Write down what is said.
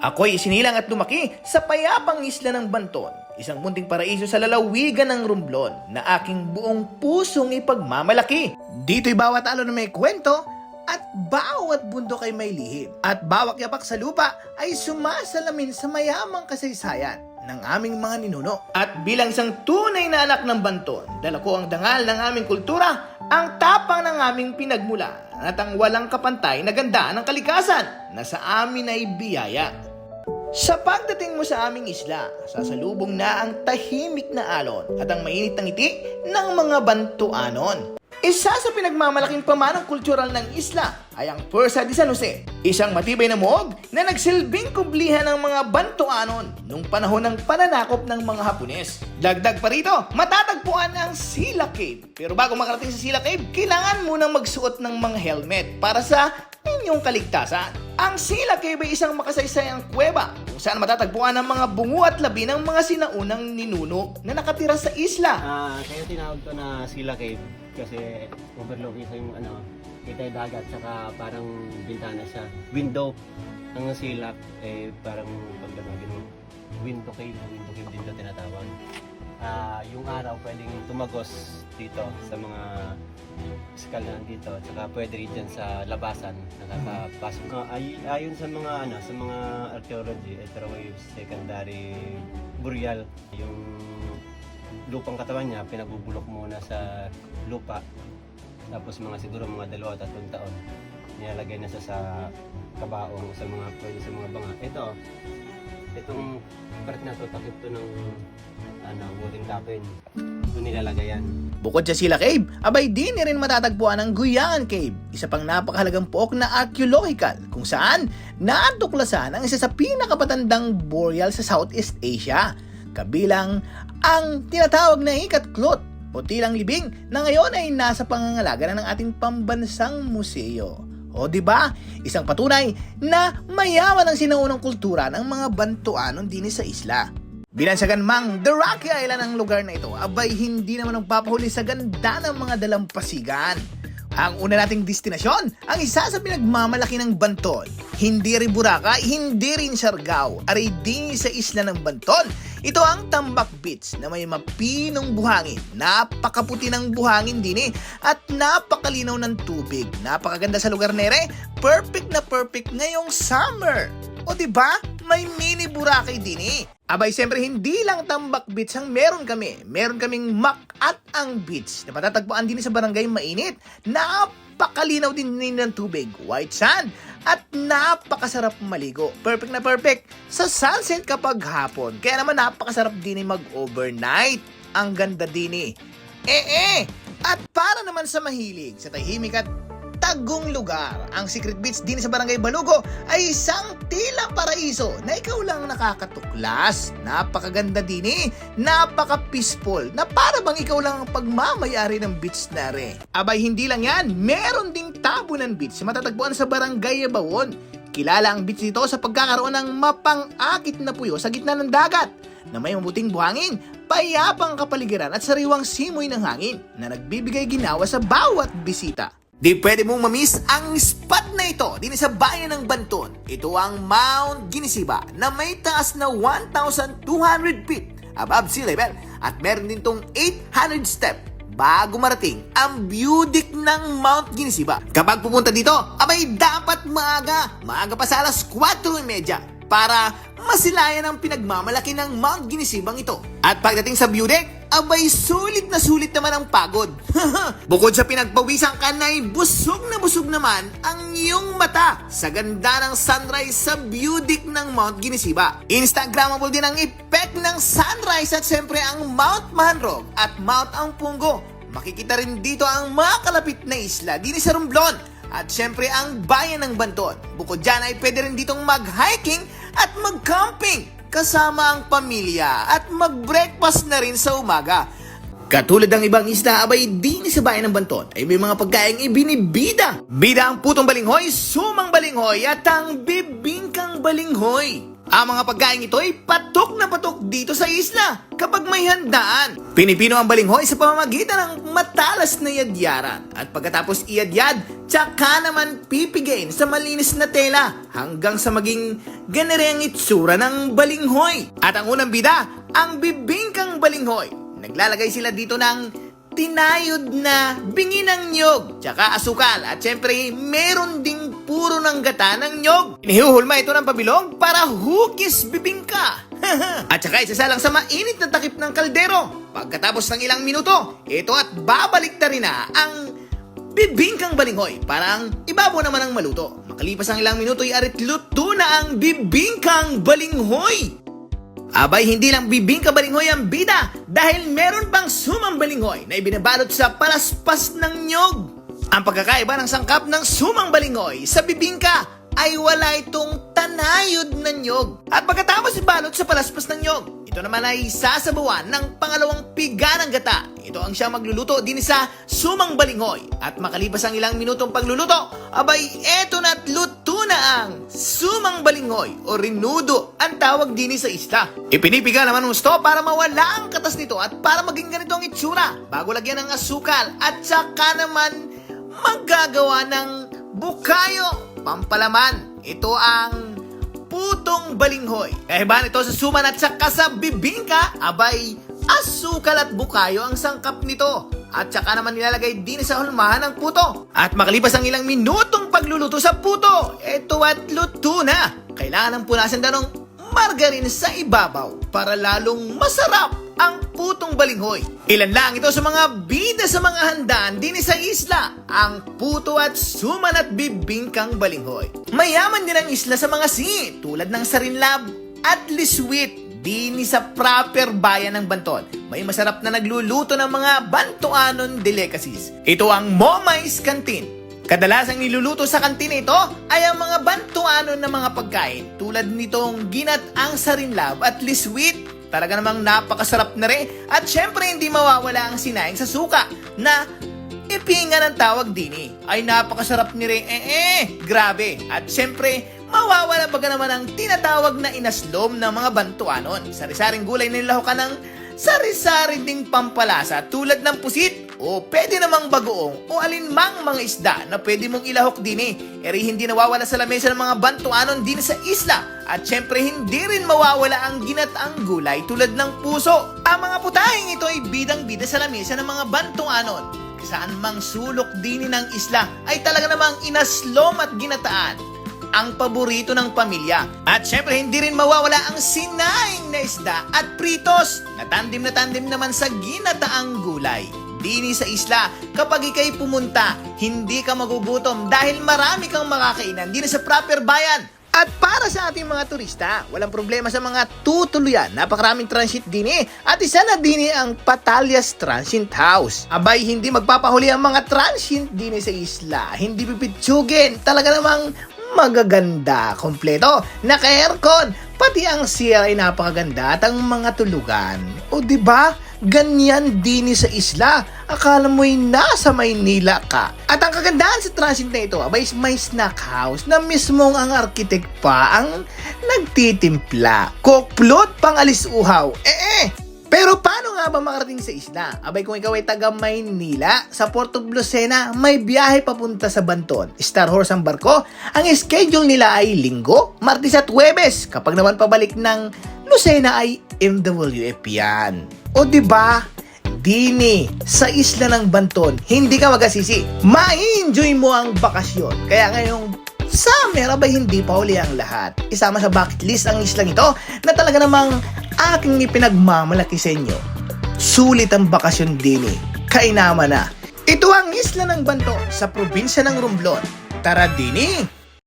Ako'y isinilang at lumaki sa payapang isla ng Banton, isang munting paraiso sa lalawigan ng Romblon na aking buong pusong ipagmamalaki. Dito'y bawat alon na may kwento at bawat bundok ay may lihim at bawat yapak sa lupa ay sumasalamin sa mayamang kasaysayan ng aming mga ninuno. At bilang isang tunay na anak ng Banton, dala ko ang dangal ng aming kultura, ang tapang ng aming pinagmulan at ang walang kapantay na ganda ng kalikasan na sa amin ay biyaya. Sa pagdating mo sa aming isla, sasalubong na ang tahimik na alon at ang mainit na ngiti ng mga Bantuanon. Isa sa pinagmamalaking pamanang kultural ng isla ay ang Puerta de San Jose, isang matibay na muog na nagsilbing kublihan ng mga Bantuanon nung panahon ng pananakop ng mga Hapones. Dagdag pa rito, matatagpuan ang Sila Cave. Pero bago makarating sa Sila Cave, kailangan munang magsuot ng mga helmet para sa inyong kaligtasan. Ang Sila Cave ay isang makasaysayang kuweba kung saan matatagpuan ang mga bungo at labi ng mga sinaunang ninuno na nakatira sa isla. Kaya tinawag to na Sila Cave kasi overlooking sa yung kita yung dagat, saka parang bintana siya. Window ng silak, parang pagdamagin mo. Window cave din ito tinatawag. Yung araw pwedeng tumagos dito sa mga eskalyan dito, saka pwede rin dyan sa labasan nakakapasok. Ayon sa mga archaeology, ito raw yung secondary burial. Yung lupang katawan niya pinabubulok muna sa lupa, tapos siguro mga 2 o 3 taon nilalagay na sa kabaong sa mga banga. Itong part na to, takip to ng wooden cabin, doon nilalagay yan. Bukod sa Sila Cave, abay di rin matatagpuan ang Guyangan Cave, isa pang napakahalagang pook na archaeological kung saan natuklasan ang isa sa pinakapatandang burial sa Southeast Asia, kabilang ang tinatawag na Ikatlot o Tilang Libing na ngayon ay nasa pangangalaga na ng ating pambansang museo. O di ba? Isang patunay na mayaman ang sinaunang kultura ng mga Bantuanon din sa isla. Binansagan mang The Rocky Island ang lugar na ito, abay hindi naman nagpapahuli sa ganda ng mga dalampasigan. Ang una nating destinasyon, ang isa sa pinagmamalaki ng Banton. Hindi rin Boracay, hindi rin Siargao, aray di sa isla ng Banton. Ito ang Tambak Beach na may mapinong buhangin, napakaputi ng buhangin din at napakalinaw ng tubig. Napakaganda sa lugar nere, perfect na perfect ngayong summer. O diba, may mini Boracay din Abay, siyempre hindi lang Tambak Beach ang meron kami. Meron kaming Makatang Beach na matatagpuan din sa barangay Mainit. Napakalinaw din ng tubig, white sand, at napakasarap maligo. Perfect na perfect sa sunset kapag hapon. Kaya naman napakasarap din mag-overnight. Ang ganda din At para naman sa mahilig sa tahimik at tagong lugar, ang Secret Beach din sa Barangay Balugo ay isang tila paraiso na ikaw lang nakakatuklas. Napakaganda din napaka-peaceful na para bang ikaw lang ang pagmamayari ng beach na Abay, hindi lang yan, meron ding Tabunan Beach na matatagpuan sa Barangay Bawon. Kilala ang beach dito sa pagkakaroon ng mapang-akit na puyo sa gitna ng dagat na may mabuting buhangin, payapang kapaligiran at sariwang simoy ng hangin na nagbibigay ginawa sa bawat bisita. Di pwede mong mamiss ang spot na ito din sa bayan ng Banton. Ito ang Mount Ginisiba na may taas na 1,200 feet above sea level at meron din tong 800 step bago marating ang view deck ng Mount Ginisiba. Kapag pupunta dito, abay dapat maaga pa sa alas 4:30 para masilayan ang pinagmamalaki ng Mount Ginisibang ito. At pagdating sa view deck, abay sulit na sulit naman ang pagod. Bukod sa pinagpawisan ka na busog na busog naman ang iyong mata sa ganda ng sunrise sa view deck ng Mount Ginisiba. Instagrammable din ang effect ng sunrise at siyempre ang Mount Mahanrog at Mount Ampunggo. Makikita rin dito ang mga kalapit na isla din sa Romblon at siyempre ang bayan ng Banton. Bukod dyan ay pwede rin ditong mag-hiking at mag-camping kasama ang pamilya at mag-breakfast na rin sa umaga. Katulad ng ibang isla, abay din sa bayan ng Banton ay may mga pagkaing ibinibida. Bida ang putong balinghoy, sumang balinghoy at ang bibingkang balinghoy. Ang mga pagkain ito ay patok na patok dito sa isla kapag may handaan. Pinipino ang balinghoy sa pamamagitan ng matalas na yadyaran at pagkatapos iyadyad, tsaka naman pipigain sa malinis na tela hanggang sa maging ganere ang itsura ng balinghoy. At ang unang bida, ang bibingkang balinghoy. Naglalagay sila dito ng tinayod na bingi ng nyog, tsaka asukal, at syempre meron ding puro ng gata ng nyog. Inihuhulma ito ng pabilog para hugis bibingka. At saka isasalang sa mainit na takip ng kaldero. Pagkatapos ng ilang minuto, ito at babalik na rin na ang bibingkang balinghoy. Parang ibabaw naman ang maluto. Makalipas ang ilang minuto, arit luto na ang bibingkang balinghoy. Abay, hindi lang bibingka balinghoy ang bida dahil meron pang sumang balinghoy na ibinabalot sa palaspas ng nyog. Ang pagkakaiba ng sangkap ng sumang balinghoy sa bibingka ay wala itong tanayod na nyog. At pagkatapos ibalot sa palaspas ng nyog, ito naman ay sasabawan ng pangalawang piga ng gata. Ito ang siyang magluluto din sa sumang balinghoy. At makalipas ang ilang minutong pagluluto, abay eto na't luto na ang sumang balinghoy o rinudo ang tawag din sa isla. Ipinipiga naman gusto para mawala ang katas nito at para maging ganito ang itsura bago lagyan ng asukal at saka naman maggagawa ng bukayo, pampalaman. Ito ang putong balinghoy. Kahibahan ito sa suman at saka sa bibingka, abay asukal at bukayo ang sangkap nito. At saka naman nilalagay din sa hulmahan ng puto. At makalipas ang ilang minutong pagluluto sa puto, ito at luto na. Kailangan ng punasan daw ng margarine sa ibabaw para lalong masarap ang putong balinghoy. Ilan lang ito sa mga bida sa mga handaan din sa isla, ang puto at suman at bibingkang balinghoy. Mayaman din ang isla sa mga singi tulad ng sarinlab at liswit din sa proper bayan ng Banton. May masarap na nagluluto ng mga Bantoanon delicacies. Ito ang Momais Canteen. Kadalasang niluluto sa kantina ito ay ang mga Bantoanon na mga pagkain tulad nitong ginataang sarinlab at liswit. Talaga namang napakasarap na rin. At syempre hindi mawawala ang sinaing sa suka na ipinga ng tawag din ay napakasarap ni rin. Grabe. At syempre mawawala baga naman ang tinatawag na inaslom ng mga Bantoanon. Sari-saring gulay na nilahukan ng sari-sari ding pampalasa tulad ng pusit o pwede namang bagoong o alinmang mga isda na pwede mong ilahok din Eri hindi nawawala sa lamesa ng mga Bantoanon din sa isla. At syempre hindi rin mawawala ang ginataang gulay tulad ng puso. Ang mga putahing ito ay bidang-bida sa lamesa ng mga Bantoanon. Saan mang sulok din ng isla ay talaga namang inaslom at ginataan ang paborito ng pamilya. At syempre hindi rin mawawala ang sinaing na isda at pritos na tandem naman sa ginataang gulay. Dini sa isla, kapag ikay pumunta, hindi ka magugutom dahil marami kang makakainan din sa proper bayan. At para sa ating mga turista, walang problema sa mga tutuluyan. Napakaraming transit din At isa na din ang Patalyas Transient House. Abay, hindi magpapahuli ang mga transient din sa isla. Hindi pipitsugin. Talaga namang magaganda, kompleto, naka-aircon, pati ang CR ay napakaganda at ang mga tulugan. O diba? Ganyan din sa isla. Akala mo'y nasa Maynila ka. At ang kagandahan sa transit na ito, abay may snack house na mismong ang architect pa ang nagtitimpla. Kokplot pang alis uhaw. Pero paano nga ba makarating sa isla? Abay kung ikaw ay taga Maynila, sa Port of Lucena, may biyahe papunta sa Banton. Star Horse ang barko. Ang schedule nila ay Linggo, Martes at Huwebes. Kapag naman pabalik ng Lucena ay MWF yan. O diba? Dini, sa isla ng Banton, hindi ka magasisi. Ma-enjoy mo ang bakasyon. Kaya ngayong summer, abay hindi pa huli ang lahat. Isama sa bucket list ang islang ito na talaga namang aking ipinagmamalaki sa inyo. Sulit ang bakasyon din Kainama na. Ito ang isla ng Banton sa probinsya ng Romblon. Tara din